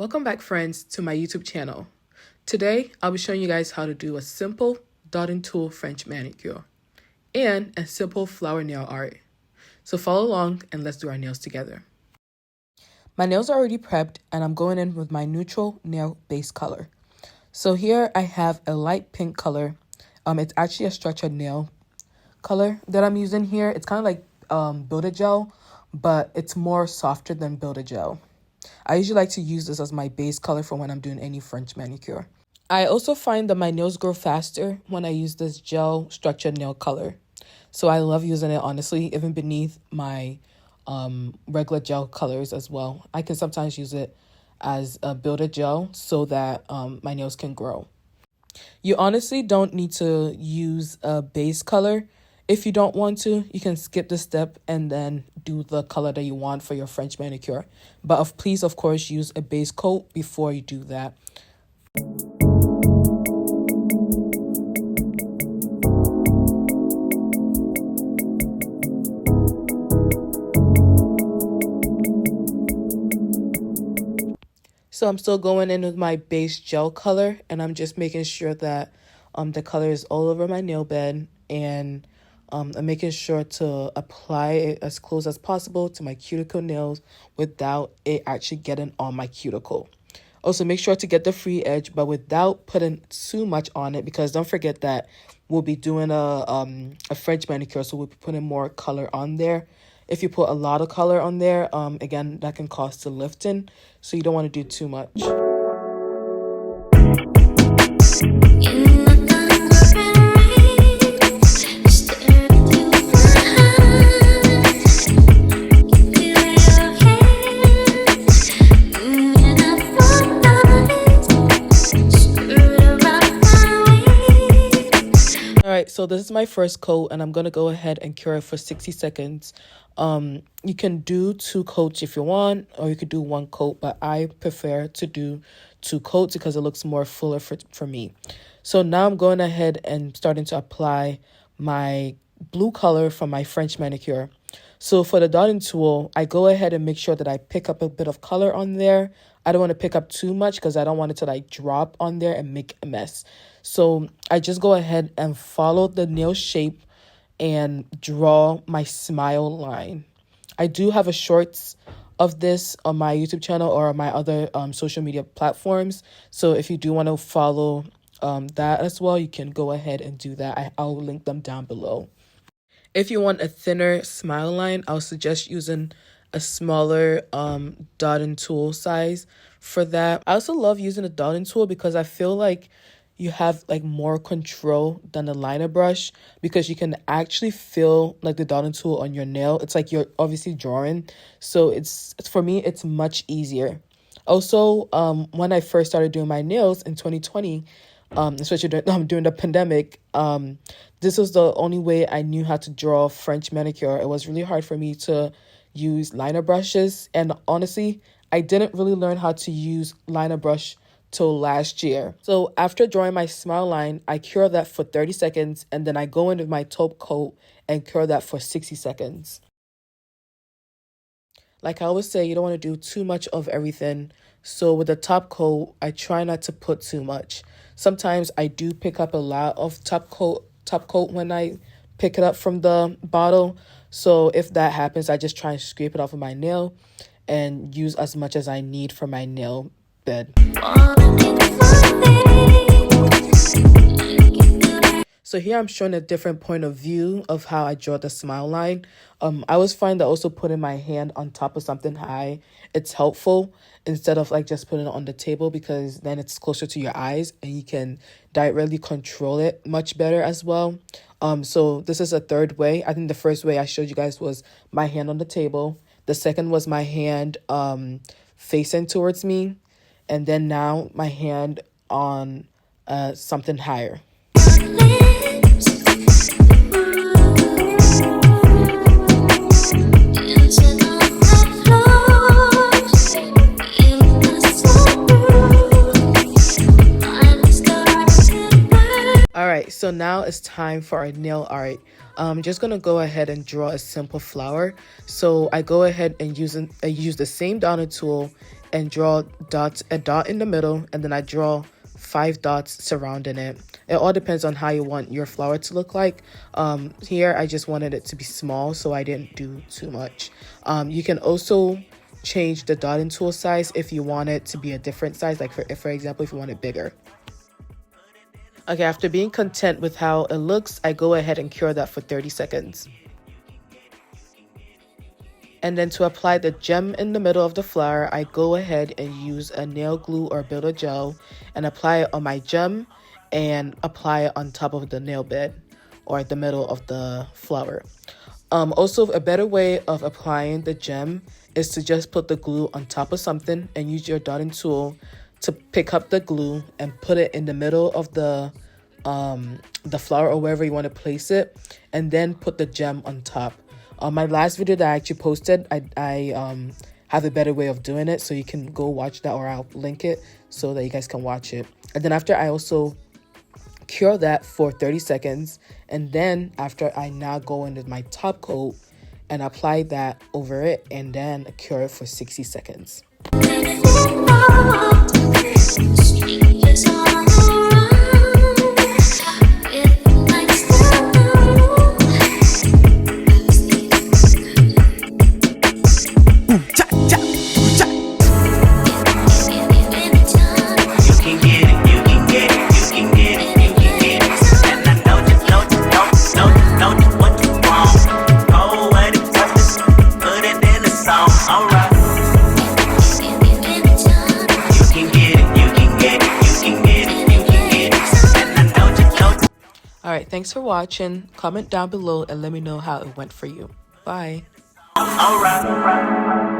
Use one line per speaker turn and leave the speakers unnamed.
Welcome back, friends, to my YouTube channel. Today, I'll be showing you guys how to do a simple dotting tool French manicure and a simple flower nail art. So follow along and let's do our nails together. My nails are already prepped and I'm going in with my neutral nail base color. So here I have a light pink color. It's actually a structured nail color that I'm using here. It's kind of like Build-A-Gel, but it's more softer than Build-A-Gel. I usually like to use this as my base color for when I'm doing any French manicure. I also find that my nails grow faster when I use this gel structured nail color. So I love using it, honestly, even beneath my regular gel colors as well. I can sometimes use it as a Build-A-Gel so that my nails can grow. You honestly don't need to use a base color. If you don't want to, you can skip the step and then do the color that you want for your French manicure. But please, of course, use a base coat before you do that. So I'm still going in with my base gel color, and I'm just making sure that the color is all over my nail bed, and I'm making sure to apply it as close as possible to my cuticle nails without it actually getting on my cuticle. Also, make sure to get the free edge, but without putting too much on it, because don't forget that we'll be doing a French manicure, so we'll be putting more color on there. If you put a lot of color on there, again, that can cause the lifting, so you don't want to do too much. Alright, so this is my first coat and I'm going to go ahead and cure it for 60 seconds. You can do 2 coats if you want, or you could do 1 coat, but I prefer to do 2 coats because it looks more fuller for me. So now I'm going ahead and starting to apply my blue color from my French manicure. So for the dotting tool, I go ahead and make sure that I pick up a bit of color on there. I don't want to pick up too much because I don't want it to like drop on there and make a mess. So I just go ahead and follow the nail shape and draw my smile line. I do have a shorts of this on my YouTube channel or on my other social media platforms. So if you do want to follow that as well, you can go ahead and do that. I'll link them down below. If you want a thinner smile line, I'll suggest using a smaller dotting tool size for that. I also love using a dotting tool because I feel like you have like more control than a liner brush, because you can actually feel like the dotting tool on your nail. It's like you're obviously drawing, so it's for me it's much easier. Also, when I first started doing my nails in 2020, especially during the pandemic, this was the only way I knew how to draw French manicure. It was really hard for me to use liner brushes, and honestly, I didn't really learn how to use liner brush till last year. So after drawing my smile line, I cure that for 30 seconds, and then I go in with my top coat and cure that for 60 seconds. Like I always say, you don't want to do too much of everything. So with the top coat, I try not to put too much. Sometimes I do pick up a lot of top coat when I pick it up from the bottle. So if that happens, I just try and scrape it off of my nail and use as much as I need for my nail bed. So here I'm showing a different point of view of how I draw the smile line. I always find that also putting my hand on top of something high, it's helpful instead of like just putting it on the table, because then it's closer to your eyes and you can directly control it much better as well. So this is a third way. I think the first way I showed you guys was my hand on the table. The second was my hand facing towards me. And then now my hand on something higher. Alright, so now it's time for our nail art. I'm just going to go ahead and draw a simple flower. So I go ahead and use the same dotting tool and draw a dot in the middle, and then I draw 5 dots surrounding it. It all depends on how you want your flower to look like. Here I just wanted it to be small, so I didn't do too much. You can also change the dotting tool size if you want it to be a different size, like for example, if you want it bigger. Okay, after being content with how it looks, I go ahead and cure that for 30 seconds. And then to apply the gem in the middle of the flower, I go ahead and use a nail glue or builder gel and apply it on my gem and apply it on top of the nail bed or the middle of the flower. Also, a better way of applying the gem is to just put the glue on top of something and use your dotting tool to pick up the glue and put it in the middle of the flower or wherever you want to place it, and then put the gem on top. My last video that I actually posted, I have a better way of doing it, so you can go watch that, or I'll link it so that you guys can watch it. And then after, I also cure that for 30 seconds, and then after, I now go in with my top coat and apply that over it, and then cure it for 60 seconds. Alright, thanks for watching. Comment down below and let me know how it went for you. Bye. Alright.